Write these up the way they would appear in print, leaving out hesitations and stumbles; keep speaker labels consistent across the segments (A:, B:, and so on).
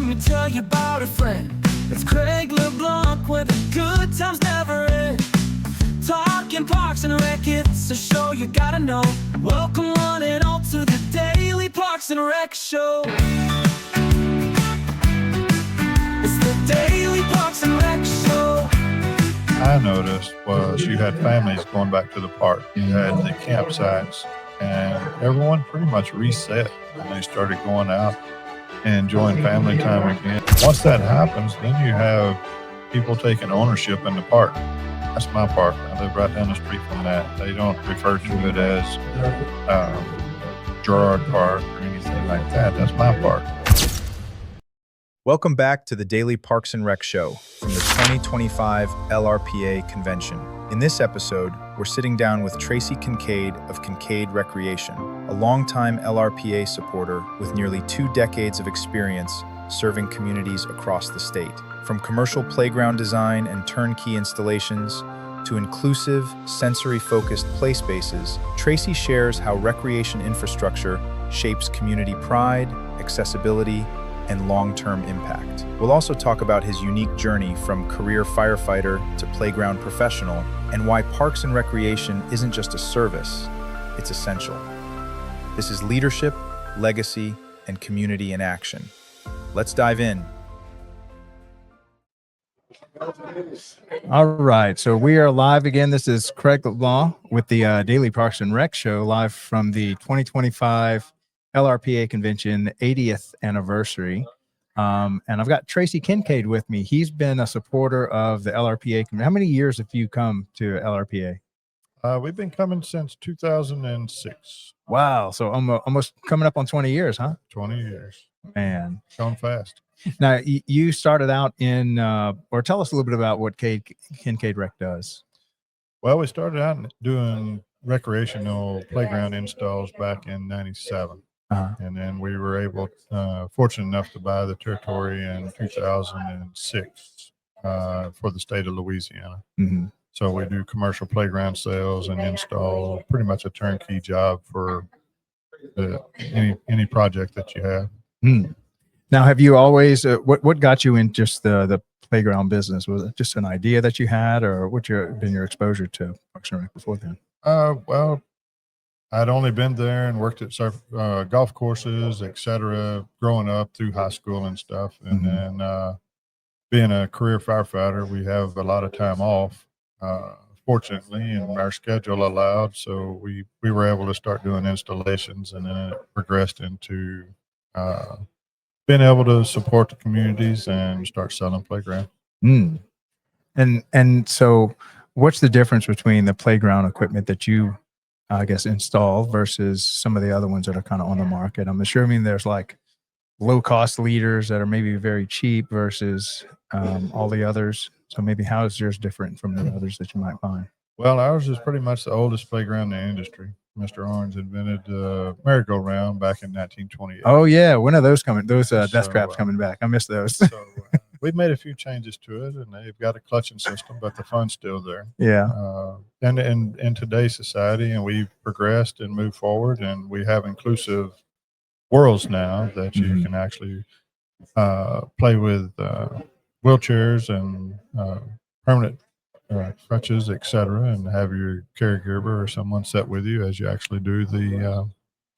A: me tell you about a friend. It's Craig LeBlanc where the good times never end. Talking Parks and Rec, it's a show you gotta know. Welcome one and all to the Daily Parks and Rec Show. It's the Daily Parks and Rec Show.
B: I noticed was you had families going back to the park. You had the campsites, and everyone pretty much reset when they started going out and enjoying family time again. Once that happens, then you have people taking ownership in the park. That's my park. I live right down the street from that. They don't refer to it as Gerard Park or anything like that. That's my park.
C: Welcome back to the Daily Parks and Rec Show from the 2025 LRPA Convention. In this episode, we're sitting down with Tracey Kincade of Kincade Recreation, a longtime LRPA supporter with nearly 2 decades of experience serving communities across the state. From commercial playground design and turnkey installations to inclusive, sensory-focused play spaces, Tracey shares how recreation infrastructure shapes community pride, accessibility, and long-term impact. We'll also talk about his unique journey from career firefighter to playground professional and why Parks and Recreation isn't just a service, it's essential. This is leadership, legacy, and community in action. Let's dive in.
D: All right, so we are live again. This is Craig LeBlanc with the Daily Parks and Rec Show, live from the 2025 LRPA Convention 80th anniversary. And I've got Tracey Kincade with me. He's been a supporter of the LRPA. How many years have you come to LRPA?
B: We've been coming since 2006.
D: Wow, so almost coming up on 20 years, huh?
B: 20 years.
D: Man.
B: Going fast.
D: Now, you started out in, or tell us a little bit about what Kincade Rec does.
B: Well, we started out doing recreational playground installs back in 97. And then we were fortunate enough to buy the territory in 2006 for the state of Louisiana.
D: Mm-hmm.
B: So we do commercial playground sales and install pretty much a turnkey job for any project that you have.
D: Mm. Now, have you always, what got you in just the playground business? Was it just an idea that you had, or what's been your exposure to Parks and Rec before then?
B: Well, I'd only been there and worked at golf courses, etc., growing up through high school and stuff. And then being a career firefighter, we have a lot of time off, fortunately, and our schedule allowed. So we were able to start doing installations, and then it progressed into being able to support the communities and start selling playground.
D: Mm. And so what's the difference between the playground equipment that you I guess install versus some of the other ones that are kind of on the market? I'm assuming there's like low cost leaders that are maybe very cheap versus all the others. So maybe how is yours different from the others that you might find?
B: Well, ours is pretty much the oldest playground in the industry. Mr. Orange invented merry-go-round back in 1928.
D: Oh yeah, when are those coming? Those death traps coming back? I missed those.
B: So we've made a few changes to it, and they've got a clutching system, but the fun's still there.
D: Yeah.
B: And in today's society, and we've progressed and moved forward, and we have inclusive worlds now that you can actually play with wheelchairs and permanent crutches, etc., and have your caregiver or someone sit with you as you actually do the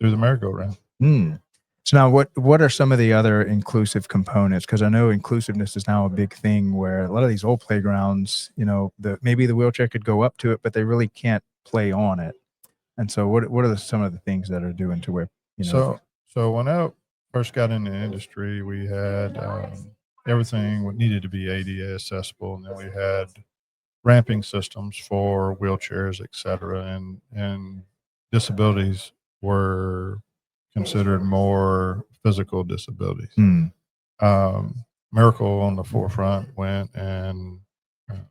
B: merry-go-round.
D: So now what are some of the other inclusive components? Because I know inclusiveness is now a big thing where a lot of these old playgrounds, maybe the wheelchair could go up to it, but they really can't play on it. And so what are some of the things that are doing to where,
B: So when I first got in the industry, we had everything needed to be ADA accessible, and then we had ramping systems for wheelchairs, etc., and disabilities were considered more physical disabilities. Miracle on the forefront went and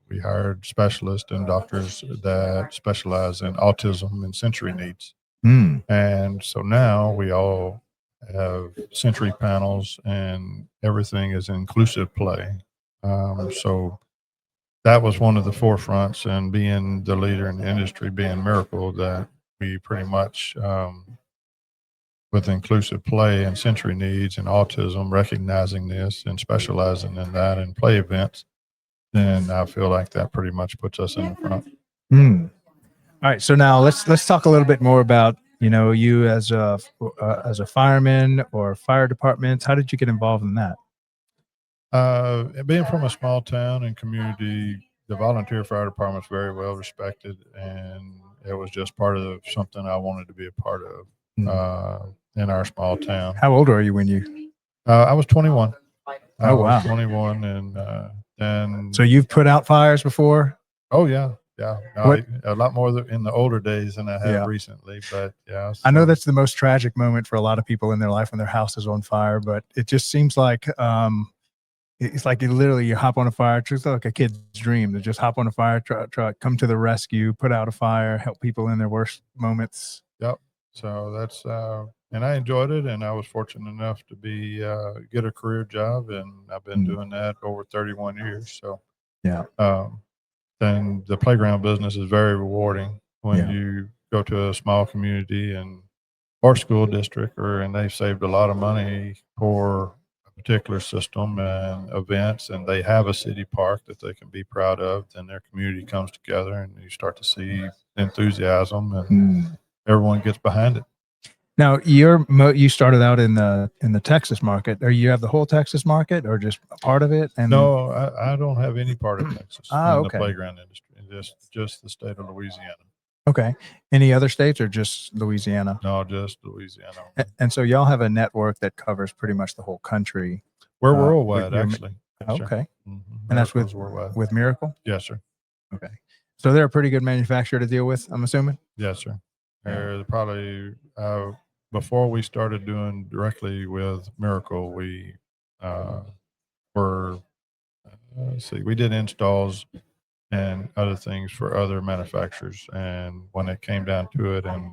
B: we hired specialists and doctors that specialize in autism and sensory needs. And so now we all have sensory panels and everything is inclusive play. So that was one of the forefronts, and being the leader in the industry, being Miracle, that we pretty much with inclusive play and sensory needs and autism, recognizing this and specializing in that and play events, then I feel like that pretty much puts us in the front.
D: Hmm. All right. So now let's talk a little bit more about, you as a fireman or fire department. How did you get involved in that?
B: Being from a small town and community, the volunteer fire department is very well respected, and it was just part of something I wanted to be a part of in our small town.
D: How old are you when you?
B: I was 21. I
D: Oh,
B: was
D: wow.
B: 21, and
D: So you've put out fires before?
B: oh yeah, yeah,
D: What-
B: a lot more in the older days than I have
D: Yeah.
B: recently. But yeah,
D: I know
B: so-
D: that's the most tragic moment for a lot of people in their life when their house is on fire, but it just seems like it's like you hop on a fire truck. It's like a kid's dream to just hop on a fire truck, come to the rescue, put out a fire, help people in their worst moments.
B: Yep. So that's and I enjoyed it, and I was fortunate enough to be get a career job, and I've been doing that over 31 years. So
D: Yeah.
B: Then the playground business is very rewarding when
D: Yeah.
B: you go to a small community or school district, and they've saved a lot of money for a particular system and events, and they have a city park that they can be proud of. Then their community comes together, and you start to see enthusiasm, and everyone gets behind it.
D: Now you started out in the Texas market. Or you have the whole Texas market, or just a part of it? And
B: No, I don't have any part of Texas in the
D: okay.
B: playground industry. Just the state of Louisiana.
D: Okay. Any other states or just Louisiana?
B: No, just Louisiana.
D: And so y'all have a network that covers pretty much the whole country.
B: We're
D: with
B: worldwide,
D: your-
B: actually. Yes, sir.
D: Okay.
B: Mhm.
D: And that's
B: Miracle's worldwide.
D: with Miracle?
B: Yes, sir.
D: Okay. So they're a pretty good manufacturer to deal with, I'm assuming?
B: Yes, sir.
D: Yeah.
B: They're probably before we started doing directly with Miracle, we were let's see, we did installs and other things for other manufacturers, and when it came down to it, and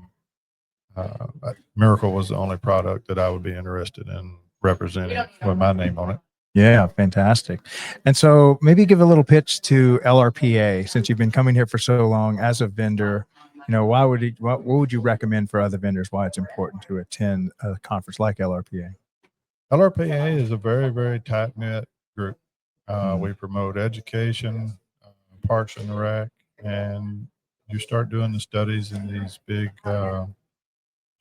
B: Miracle was the only product that I would be interested in representing with my name on it.
D: Yeah, fantastic. And so maybe give a little pitch to LRPA, since you've been coming here for so long as a vendor. What would you recommend for other vendors, why it's important to attend a conference like LRPA?
B: LRPA is a very, very tight-knit group. We promote education, parks and rec, and you start doing the studies in these big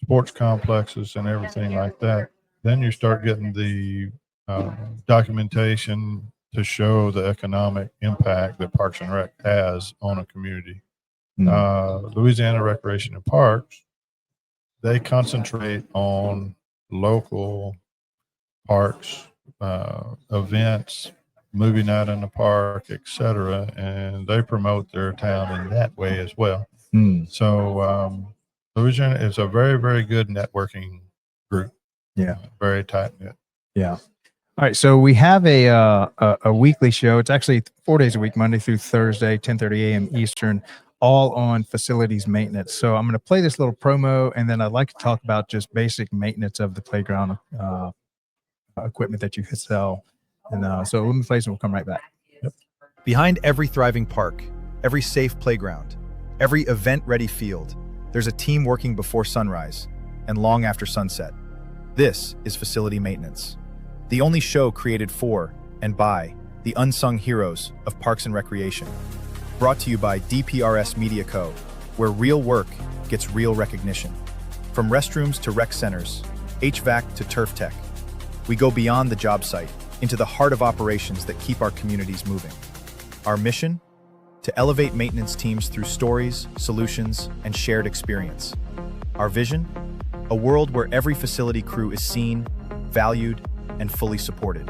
B: sports complexes and everything like that. Then you start getting the documentation to show the economic impact that Parks and Rec has on a community. Louisiana Recreation and Parks, they concentrate on local parks, events, movie night in the park, etc., and they promote their town in that way as well. So Louisiana is a very, very good networking group.
D: Yeah,
B: very tight knit.
D: Yeah. All right, so we have a weekly show. It's actually 4 days a week, Monday through Thursday, 10:30 a.m. Eastern, all on facilities maintenance. So I'm going to play this little promo, and then I'd like to talk about just basic maintenance of the playground equipment that you could sell. And so let me play this, and we'll come right back.
B: Yep.
C: Behind every thriving park, every safe playground, every event-ready field, there's a team working before sunrise and long after sunset. This is Facility Maintenance, the only show created for and by the unsung heroes of Parks and Recreation. Brought to you by DPRS Media Co., where real work gets real recognition. From restrooms to rec centers, HVAC to turf tech, we go beyond the job site into the heart of operations that keep our communities moving. Our mission? To elevate maintenance teams through stories, solutions, and shared experience. Our vision? A world where every facility crew is seen, valued, and fully supported.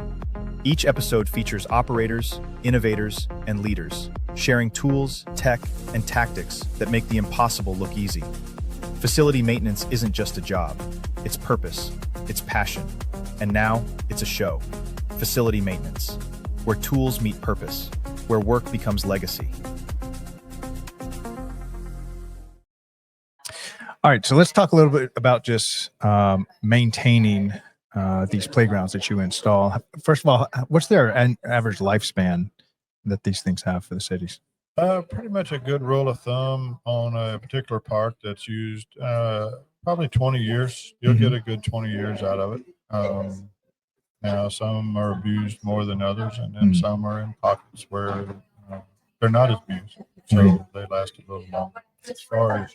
C: Each episode features operators, innovators, and leaders, sharing tools, tech, and tactics that make the impossible look easy. Facility maintenance isn't just a job, it's purpose, it's passion, and now it's a show. Facility Maintenance, where tools meet purpose, where work becomes legacy.
D: All right, so let's talk a little bit about just maintaining these playgrounds that you install. First of all, what's their average lifespan that these things have for the cities?
B: Pretty much a good rule of thumb on a particular park that's used Probably 20 years. You'll get a good 20 years out of it. Now, some are abused more than others, and then some are in pockets where they're not as abused, so they last a little longer. As far as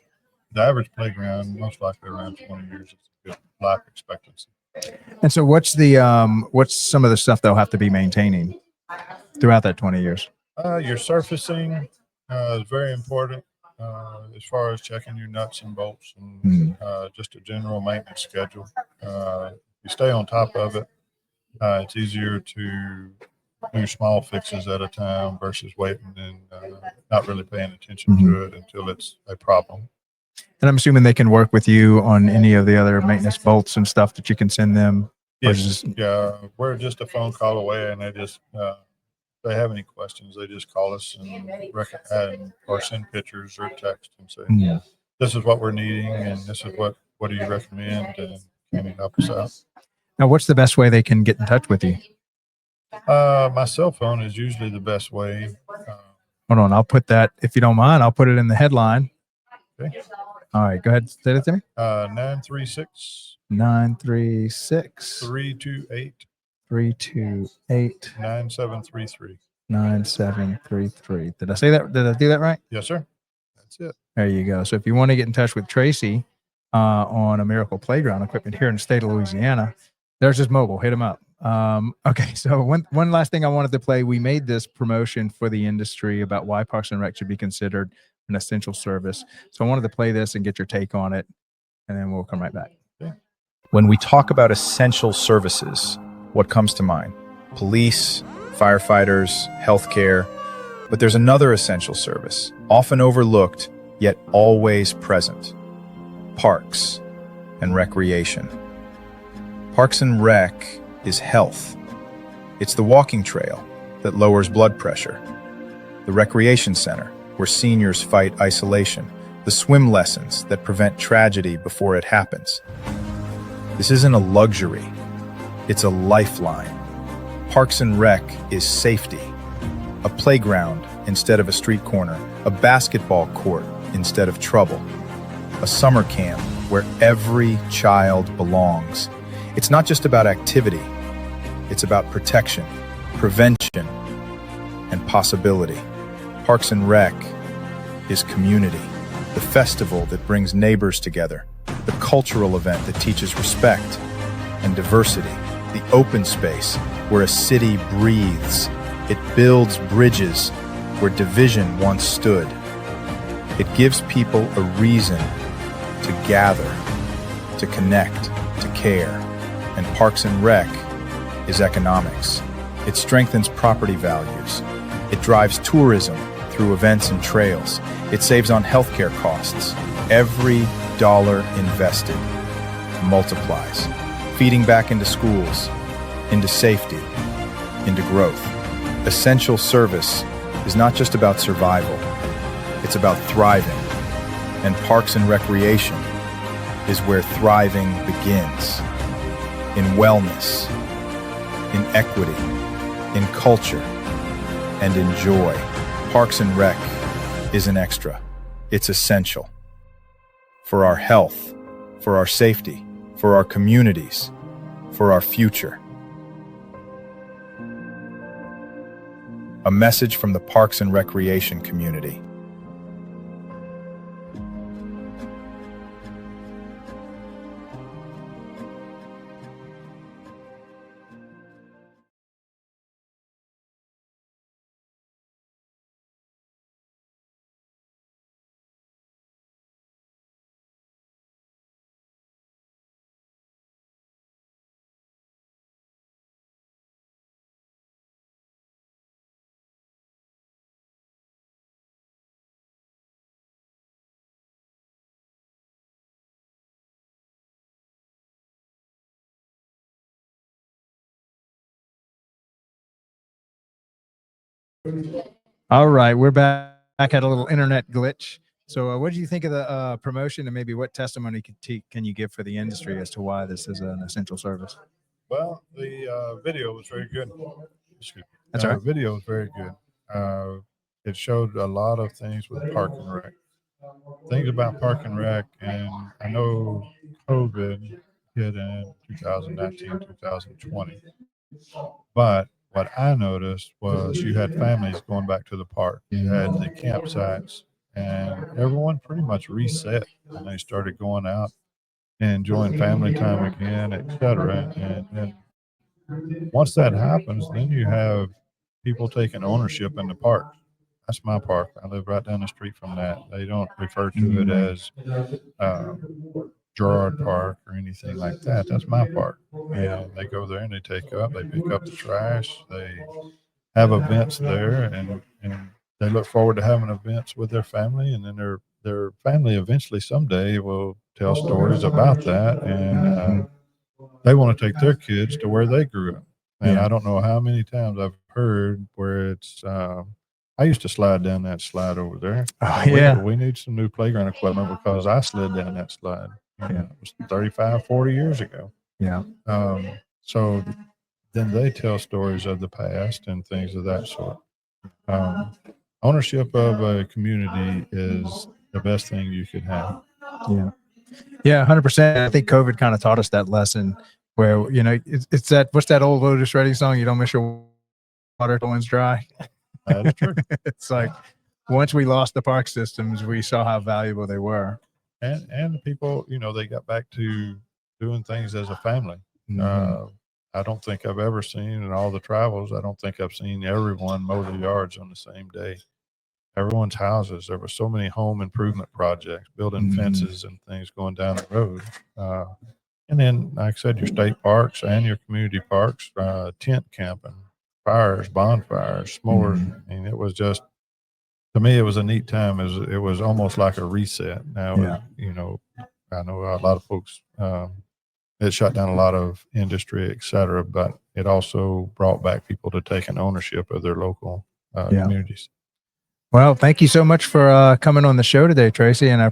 B: the average playground, most likely around 20 years is a good life expectancy.
D: And so what's some of the stuff they'll have to be maintaining throughout that 20 years?
B: Your surfacing is very important as far as checking your nuts and bolts and just a general maintenance schedule. You stay on top of it. It's easier to do small fixes at a time versus waiting and not really paying attention to it until it's a problem.
D: And I'm assuming they can work with you on any of the other maintenance bolts and stuff that you can send them.
B: Yes, yeah, we're just a phone call away, and they just if they have any questions, they just call us and or send pictures or text and say, "This is what we're needing, and this is what do you recommend, and can you help us out?"
D: Now, what's the best way they can get in touch with you?
B: My cell phone is usually the best way.
D: Hold on, I'll put that, if you don't mind, I'll put it in the headline.
B: Okay.
D: All right, go ahead, say it to me.
B: 936
D: 936
B: 328
D: 328
B: 9733.
D: 9733. Did I say that? Did I do that right?
B: Yes, sir. That's it.
D: There you go. So if you want to get in touch with Tracey on a Miracle Playground equipment here in the state of Louisiana, there's his mobile. Hit him up. Okay, so one last thing I wanted to play. We made this promotion for the industry about why Parks and Rec should be considered an essential service. So I wanted to play this and get your take on it, and then we'll come right back.
B: Okay.
C: When we talk about essential services, what comes to mind? Police, firefighters, healthcare. But there's another essential service, often overlooked, yet always present. Parks and recreation. Parks and Rec is health. It's the walking trail that lowers blood pressure, the recreation center where seniors fight isolation, the swim lessons that prevent tragedy before it happens. This isn't a luxury, it's a lifeline. Parks and Rec is safety, a playground instead of a street corner, a basketball court instead of trouble, a summer camp where every child belongs. It's not just about activity, it's about protection, prevention, and possibility. Parks and Rec is community, the festival that brings neighbors together, the cultural event that teaches respect and diversity, the open space where a city breathes. It builds bridges where division once stood. It gives people a reason to gather, to connect, to care. And Parks and Rec is economics. It strengthens property values. It drives tourism through events and trails. It saves on healthcare costs. Every dollar invested multiplies, feeding back into schools, into safety, into growth. Essential service is not just about survival, it's about thriving. And Parks and Recreation is where thriving begins. In wellness, in equity, in culture, and in joy. Parks and Rec isn't extra, it's essential. For our health, for our safety, for our communities, for our future. A message from the Parks and Recreation community.
D: All right, we're back. Had a little internet glitch. So what did you think of the promotion, and maybe what testimony can you give for the industry as to why this is an essential service?
B: Well, the video was very good.
D: That's all right.
B: The video was very good. It showed a lot of things with Park and Rec. things about Park and Rec, and I know COVID hit in 2019, 2020. But what I noticed was you had families going back to the park. You had the campsites, and everyone pretty much reset, and they started going out and enjoying family time again, etc. And once that happens, then you have people taking ownership in the park. That's my park. I live right down the street from that. They don't refer to it as uh, Gerard Park or anything like that. That's my park. And they go there and they pick up the trash. They have events there, and they look forward to having events with their family. And then their family eventually someday will tell stories about that. And they want to take their kids to where they grew up. And I don't know how many times I've heard where it's, I used to slide down that slide over there.
D: Oh,
B: We need some new playground equipment because I slid down that slide. It was 35, 40 years ago.
D: Yeah.
B: So then they tell stories of the past and things of that sort. Ownership of a community is the best thing you could have.
D: Yeah. Yeah, 100%. I think COVID kind of taught us that lesson where, it's that, what's that old Otis Redding song? You don't miss your water till one's dry.
B: That's true.
D: It's like once we lost the park systems, we saw how valuable they were.
B: And the people, they got back to doing things as a family. I don't think I've ever seen in all the travels, I don't think I've seen everyone mow the yards on the same day. Everyone's houses, there were so many home improvement projects, building fences and things going down the road. And then, like I said, your state parks and your community parks, tent camping, fires, bonfires, s'mores. I mean, it was just, to me, it was a neat time. It was almost like a reset. Now, I know a lot of folks, it shut down a lot of industry, et cetera, but it also brought back people to taking ownership of their local communities.
D: Well, thank you so much for coming on the show today, Tracey. And I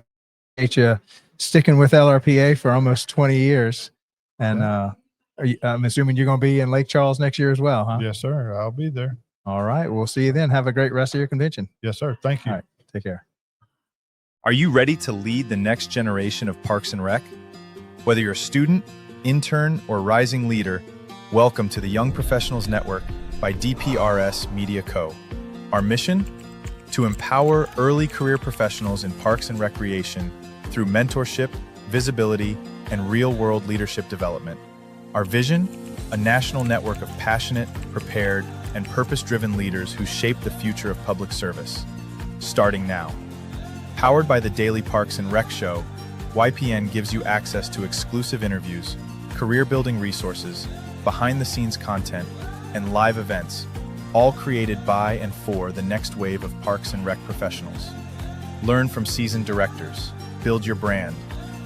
D: appreciate you sticking with LRPA for almost 20 years. And I'm assuming you're going to be in Lake Charles next year as well, huh?
B: Yes, sir. I'll be there.
D: All right. We'll see you then. Have a great rest of your convention.
B: Yes, sir. Thank you.
D: All right. Take care.
C: Are you ready to lead the next generation of Parks and Rec? Whether you're a student, intern, or rising leader, welcome to the Young Professionals Network by DPRS Media Co. Our mission? To empower early career professionals in parks and recreation through mentorship, visibility, and real-world leadership development. Our vision? A national network of passionate, prepared, and purpose-driven leaders who shape the future of public service. Starting now. Powered by the Daily Parks and Rec Show, YPN gives you access to exclusive interviews, career-building resources, behind-the-scenes content, and live events, all created by and for the next wave of Parks and Rec professionals. Learn from seasoned directors, build your brand,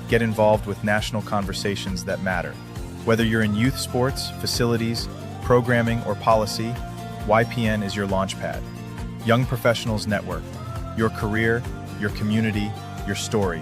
C: get involved with national conversations that matter. Whether you're in youth sports, facilities, programming, or policy, YPN is your launchpad. Young Professionals Network, your career, your community, your story.